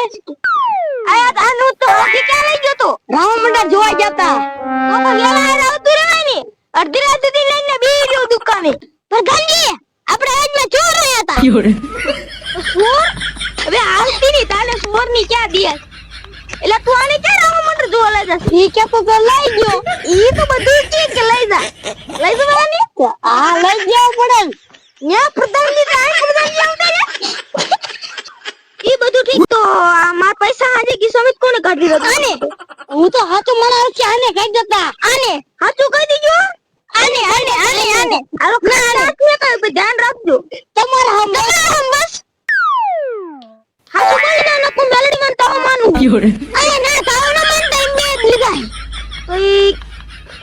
આયા તાનું તો હજી ક્યાં લઈ ગયો તો રામ મંડળ જોવા જતા તો વેલા આવતું રહેવાય ને અડધી રાત સુધી લઈને બેહી ગયો દુકાને પ્રધાનજી આપણે આજમાં ચોર રહ્યા હતા ચોર હવે હાલતી ની તાને ચોર ની ક્યાં દિયા એટલે તું આને ક્યાં રામ મંડળ જોવા લઈ જા ઈ કે તો લઈ ગયો ઈ તો બધું કે લઈ જા ને આ લઈ જાવ પડે ન્યા પ્રધાનજી આવતા ને ઈ બધું ઠીક તો માર પૈસા આજે કિસ્સામાં કોને કાઢી દીધો આને હું તો હાચું મનાવ છે આને કાઢી દેતા આને હાચું કહી દીજો આને આલો નાખને કઈ ધ્યાન રાખજો તમારા હમ બસ હાચું કહી દે ન કો મેલડી માં તાવ માનું અરે ના તાવ ન માનતા એમ બે લીધા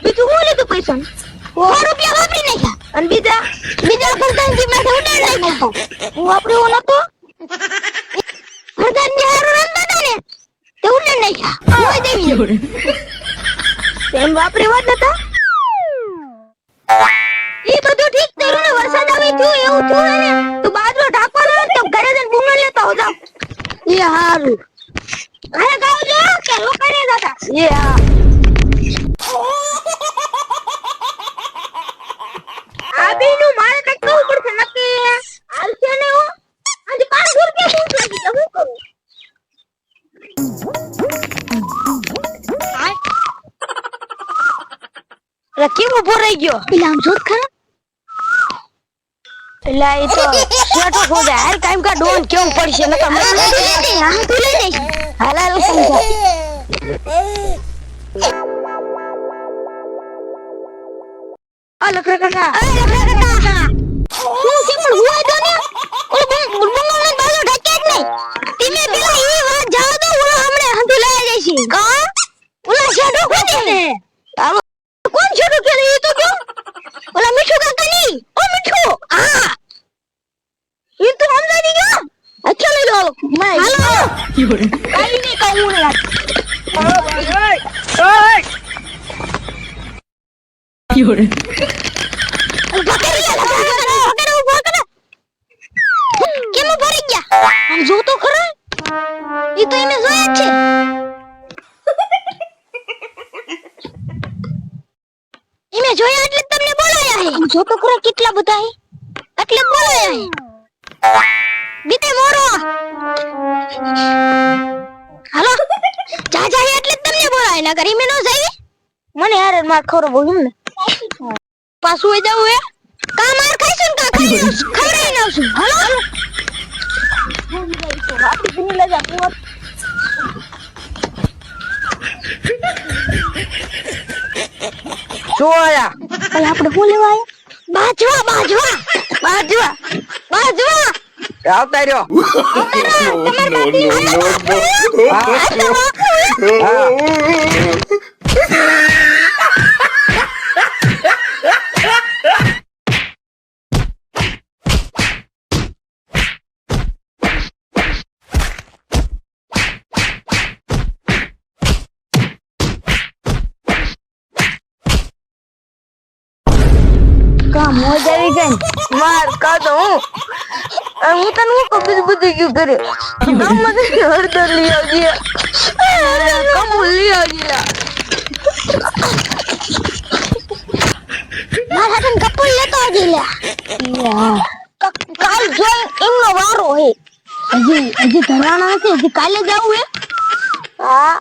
બીજું હું લીધું પૈસા 100 રૂપિયા વાપરી નાખ્યા અને બીજા પ્રધાનજી મેં ઉડાડ નાખ્યો હું વાપર્યો નતો પ્રધાનજી હારું રંગતા ને તે ઉડાડ નાખ્યા હોય દેવી તેમ વાપરી વાત નતા ઈ બધું ઠીક થયું ને વરસાદ આવી થયું એવું થયું ને તું બાજરો ઢાંકવાનો તો ઘરે જઈને બૂમો લેતા હો જાવ એ હારું અરે ગાવ જો કે લોકોને જતા એ હા આબીનું મારે કઈ કહું પડશે નક્કી હાલશે ને હું આજે 500 રૂપિયા બહુ લાગી તો હું કરું રે કેમ ઉભો રહી ગયો પેલા આમ જોત ખરા એલા ઈ તો શેઠો ખોદે હાર કામ કા ડોન કેવું પડશે નકર મને હા તું લઈ જઈશ હાલા લો સમજા આ લખરા કાકા શું કે પણ હુઆ દો ને ઓ બંગલો બાજુ ઢકે જ નહીં તમે પેલા ઈ વાત જાવ દો ઓલો હમણે હંધુ લઈ જઈશ કા ઓલા શેઠો ખોદે ને કોણ શેઠો કે ઈ તો કયો ઓલા મીઠુ કાકા ની ઓ મીઠુ હા ઈ તો સમજાઈ ગયો અચ્છા લઈ લો હાલો કાઈ નહીં કહું ને ઓય કેમ ભરી ગયા આમ જો તો ખરા ઈ તો એને જોયા છે એને જોયા એટલે તમને બોલાયા હે જો તો ખરા કેટલા બધા હે એટલે બોલાયા હે બીતે મોરો હાલો જા એટલે તમને બોલાય ના કરી મે નો જાય મને યાર માર ખરો બોલું ને પાછું એ જાવ હે કા માર ખાઈશું કા ખવરાઈ નાવશું હાલો આપી બની લજા પૂત શું આયા ભાઈ આપણે શું લેવા આયા બાજવા આવતા રહ્યો કા મોજ આવી ગઈ માર કા તો હું તને હું કબૂલ બધું ક્યું કરે ગામ માં હળદર લઈ આવજે કબૂલ લઈ આવજે માર હાથન કપૂલ લેતો આવજે લે કાલ જોઈ એમનો વારો હે હજી ધરાણા છે હજી કાલે જાવું હે હા